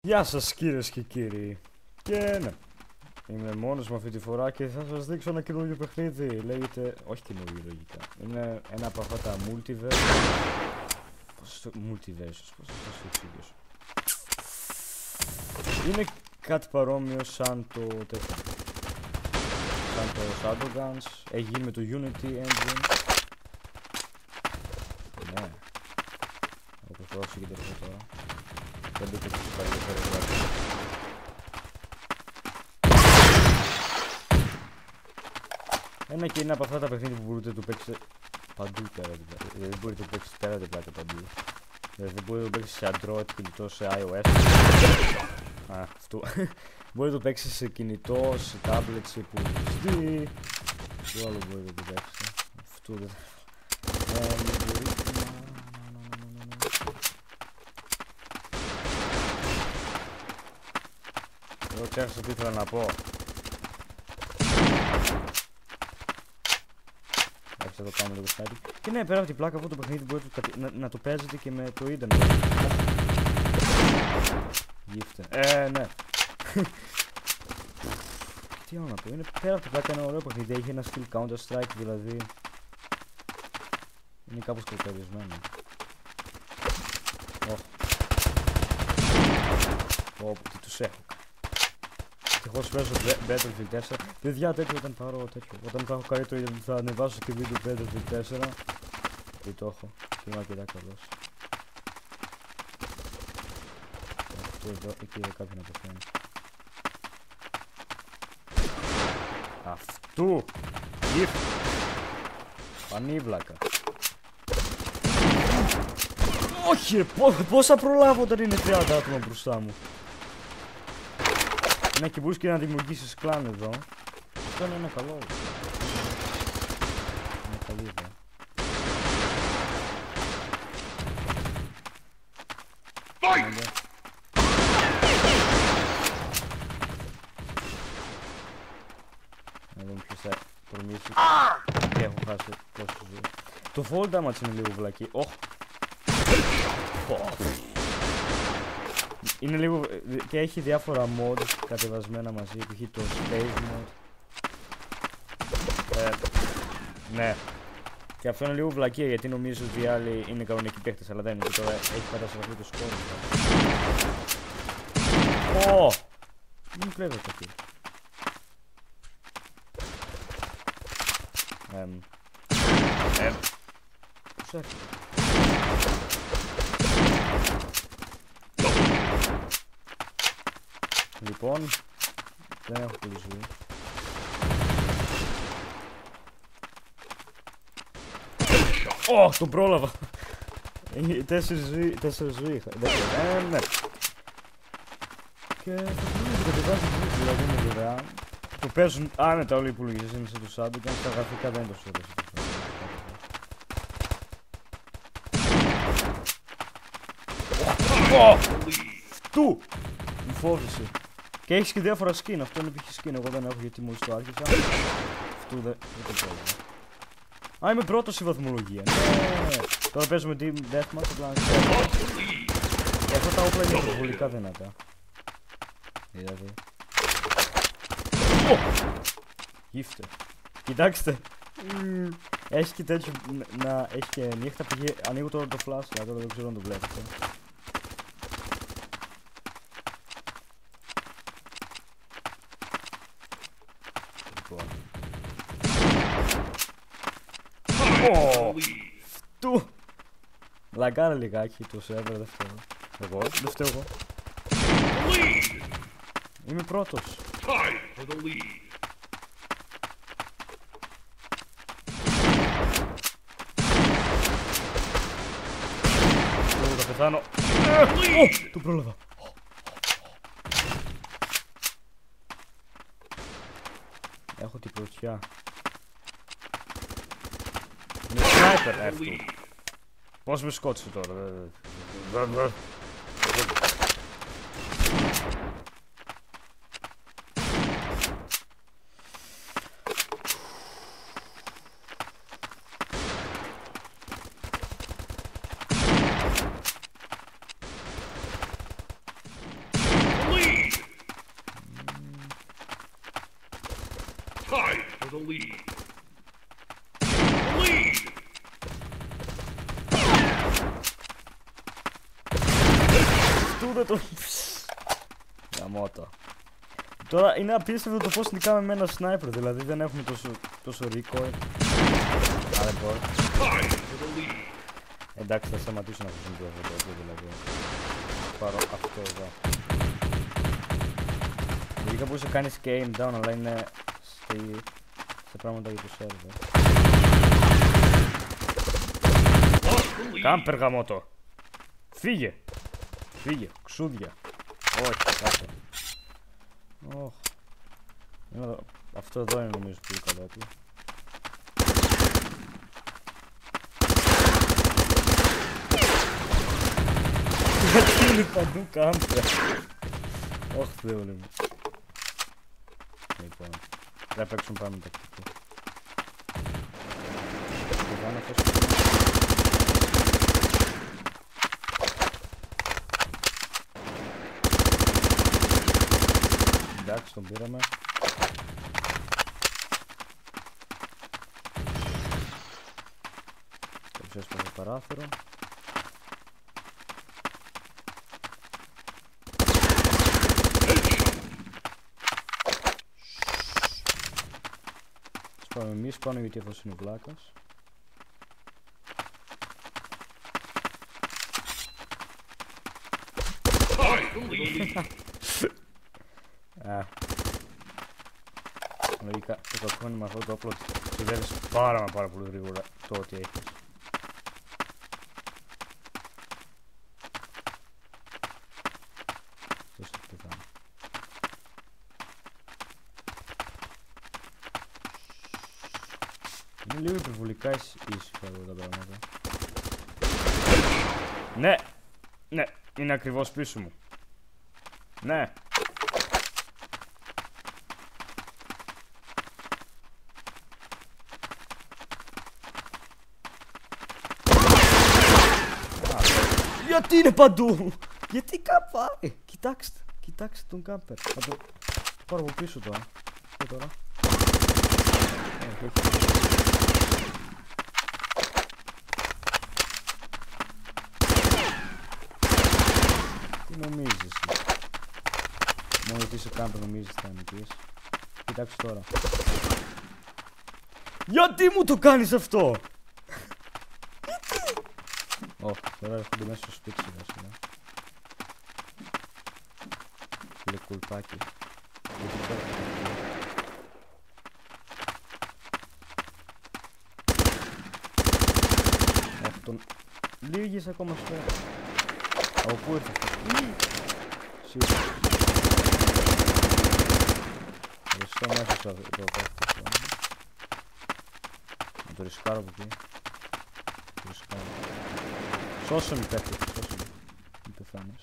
Γεια σας κυρίες και κύριοι. Και ναι, είμαι μόνος μου αυτή τη φορά και θα σας δείξω ένα καινούργιο παιχνίδι. Λέγεται, όχι καινούργιο λογικά, είναι ένα από αυτά τα multiverse. Multiverse, πώς θα σας το εξηγήσω. Είναι κάτι παρόμοιο σαν το τέτοιο, σαν το Shadowguns. Έχει γίνει με το Unity Engine. Ναι, όπως το συγκεντρωθώ τώρα. Δεν μπήκε και στο καλύτερο γράφει. Ένα και είναι από αυτά τα παιχνίδια που μπορείτε να το παίξετε παντού πέρα την πλάτη. Δεν μπορείτε να το παίξετε πέρα την πλάτη παντού. Δεν μπορείτε να το παίξετε σε Android, κινητό, σε iOS. Α, αυτό. Μπορείτε να το παίξετε σε κινητό, σε tablet, σε υπολογιστή. Τι άλλο μπορείτε να το παίξετε. Αυτό δεν εγώ ξέχασα τι ήθελα να πω. Εντάξει, εδώ κάνουμε λίγο κάτι. Και ναι, πέρα από την πλάκα, αυτό το παιχνίδι μπορείτε να το παίζετε και με το ίντερνετ. Γύφτε. Ναι. Τι άλλο να πω, είναι πέρα από την πλάκα ένα ωραίο παιχνίδι. Έχει ένα skill Counter Strike, δηλαδή είναι κάπως κοκαρισμένο. Τι τους έχω. Ευτυχώς παίζω Battlefield 4. Παιδιά, τέτοιο όταν πάρω τέτοιο. Όταν θα έχω καλύτερο θα ανεβάσω και βίντεο Battlefield 4. Τι το έχω. Και είμαι αρκετά καλός. Αυτό εδώ, εκεί είδα κάποιον να πεθαίνει. Αυτού! Γυφ! Πανίβλακα. Όχι ρε, πώς θα προλάβω όταν είναι 30 άτομα μπροστά μου. Ναι, και μπορείς και να δημιουργήσεις κλάν εδώ. Αυτό είναι ένα καλό. Είναι καλή ιδέα. Να δούμε ποιος θα προμήσει. Και έχω χάσει πόσο ζωή. Το fall damage είναι λίγο βλακή. Είναι λίγο και έχει διάφορα mods κατεβασμένα μαζί, π.χ. το space mode. Ναι. Και αυτό είναι λίγο βλακία γιατί νομίζω ότι οι άλλοι είναι κανονικοί παίκτες, αλλά δεν είναι. Και τώρα έχει καταστραφεί το σκόρ. Μην κλέβετε εκεί. Πώς έρχεται. Λοιπόν, δεν έχω πολύ ζωή. Τον πρόλαβα. 4 ζωή είχα. Ναι. Και θα πρέπει να κατεβάζει βίντεο, δηλαδή είναι δωρεάν. Το παίζουν άνετα όλοι οι υπολογιστές, είναι σε το Shadowguns και στα γραφικά δεν είναι τόσο ωραίο. Του! Μου φόβησε. Και έχεις και διάφορα skin, αυτό είναι π.χ. skin, εγώ δεν έχω γιατί μόλις το άρχισα. Αυτού δεν το πρόβλημα. Α, είμαι πρώτος στη βαθμολογία. Ναι. Τώρα παίζουμε Team Deathmatch, απλά να ξέρω. Και αυτά τα όπλα είναι υπερβολικά δυνατά. Δηλαδή. Γύφτε. Κοιτάξτε. Έχει και τέτοιο, έχει και νύχτα, ανοίγω τώρα το flash, τώρα δεν ξέρω αν το βλέπετε. Του! Λαγκάρε λιγάκι το server, δεν φταίω. Δεν φταίω εγώ. Είμαι πρώτος. Θα πεθάνω. Του πρόλαβα. Έχω την πρωτιά. Είναι sniper αυτό. Πώς με σκότωσε τώρα. for the lead. The lead. Τούτο το... Γαμώτο. Τώρα είναι απίστευτο το πώς νικάμε με ένα σνάιπερ, δηλαδή δεν έχουμε τόσο recoil. Άρα μπορώ. Εντάξει, θα σταματήσω να χρησιμοποιώ αυτό το δηλαδή. Πάρω αυτό εδώ. Λογικά μπορείς να κάνεις και aim down, αλλά είναι σε πράγματα για το server. Κάμπερ γαμώτο. Φύγε. Φύγε, ξούδια. Όχι, κάτω. Αυτό εδώ είναι νομίζω πολύ καλό έπλο. Γιατί είναι παντού κάμπερ. Όχι Θεέ μου. Λοιπόν, θα παίξουμε πάμε τακτική. Εντάξει, τον πήραμε. Κάποιος έσπασε το παράθυρο. Σπάμε εμείς πάνω γιατί αυτός είναι ο βλάκας. Λογικά το κακό είναι με αυτό το όπλο ξεδεύεις πάρα πολύ γρήγορα το ότι έχεις. Αυτός θα πεθάνει. Είναι λίγο υπερβολικά ήσυχα εδώ τα πράγματα. Ναι! Ναι! Είναι ακριβώς πίσω μου. Ναι! Γιατί είναι παντού! Γιατί κάπου! Κοιτάξτε! Κοιτάξτε τον κάμπερ. Θα το πάρω από πίσω τώρα. Και τώρα. Τι νομίζεις? Μόνο γιατί είσαι κάμπερ νομίζεις θα νικείς. Κοιτάξτε τώρα. Γιατί μου το κάνεις αυτό! Όχι, τώρα έρχονται μέσα στο σπίτι σιγά σιγά. Φίλε κουλπάκι. Αυτόν... Λίγες ακόμα σφαίρα. Από πού ήρθε αυτό? Σίγουρα. Ευχαριστώ μέσα στο αυτό. Να το ρισκάρω από εκεί. Το ρισκάρω. Σώσω με κάτι, σώσω με. Μην πεθάνεις.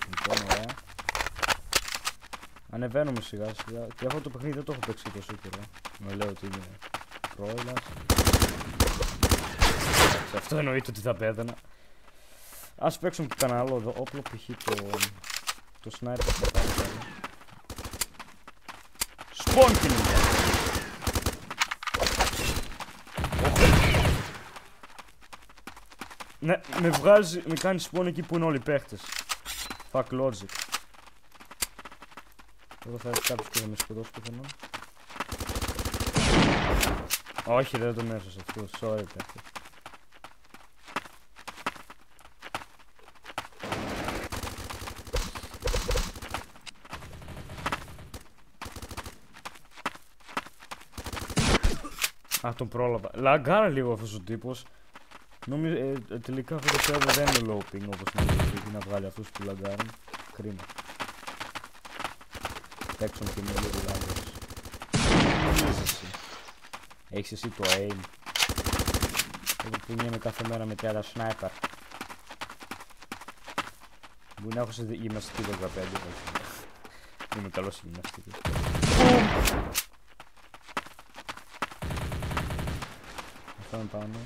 Λοιπόν, ωραία. Ανεβαίνουμε σιγά σιγά. Και αυτό το παιχνίδι δεν το έχω παίξει τόσο καιρό. Με λέω ότι είναι πρόειλας. Αυτό εννοείται ότι θα πέθανα. Ας παίξουμε και κανένα άλλο όπλο, π.χ. το sniper θα πάρει πάλι. Σπόνκιν! Ναι, με βγάζει, με κάνει spawn εκεί που είναι όλοι οι παίχτες. Fuck logic. Εδώ θα έρθει κάποιος και θα με σκοτώσει πιθανόν. Όχι, δεν τον έσωσε αυτό, sorry παίχτες. Α, τον πρόλαβα. Λαγκάρα λίγο αυτός ο τύπος. Νομίζω τελικά αυτό το server δεν είναι low ping όπως είναι να βγάλει αυτούς που λαγκάρουν. Κρίμα. Παίξουν και είναι λίγο λάγκας. Έχεις εσύ το aim. Εγώ που είμαι κάθε μέρα με 30 sniper. Μπορεί να έχω σε γυμναστική 15. Είμαι καλός σε γυμναστική. Αυτό είναι πάνω.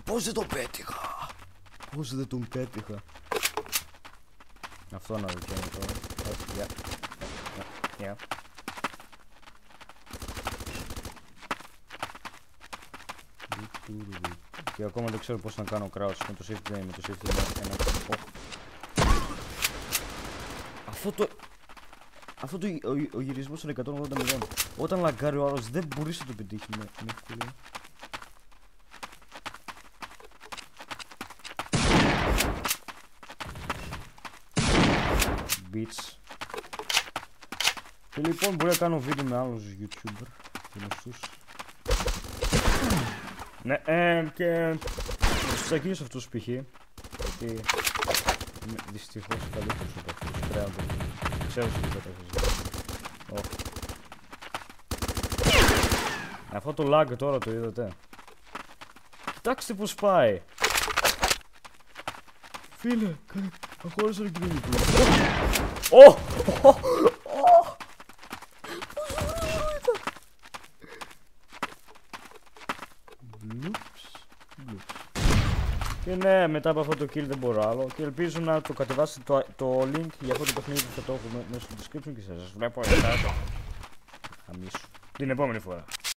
Πώς δεν τον πέτυχα! Πώς δεν τον πέτυχα! Αυτό να δικαιώνει τώρα. Γεια. Και ακόμα δεν ξέρω πώς να κάνω crouch με το shift game, με το shift game. Αυτό ο γυρισμός στο 180 όταν λαγκάρει ο άλλος δεν μπορείς να το πετύχει με ευκολία. Beats. Και λοιπόν μπορεί να κάνω βίντεο με άλλους YouTuber γνωστούς. Ναι, και τους τσακίσω αυτούς π.χ. Γιατί είμαι δυστυχώς καλύτερος από αυτούς. Πρέπει να το ξέρω σε τι κατάσταση. Αυτό το lag τώρα το είδατε. Κοιτάξτε πως πάει. Φίλε, αχώρισα και δεν είναι. Και ναι, μετά από αυτό το kill δεν μπορώ άλλο. Και ελπίζω να το κατεβάσετε το link για αυτό το παιχνίδι που θα το έχω μέσα στο description και σας βλέπω εσάς. Χαμίσου. Την επόμενη φορά.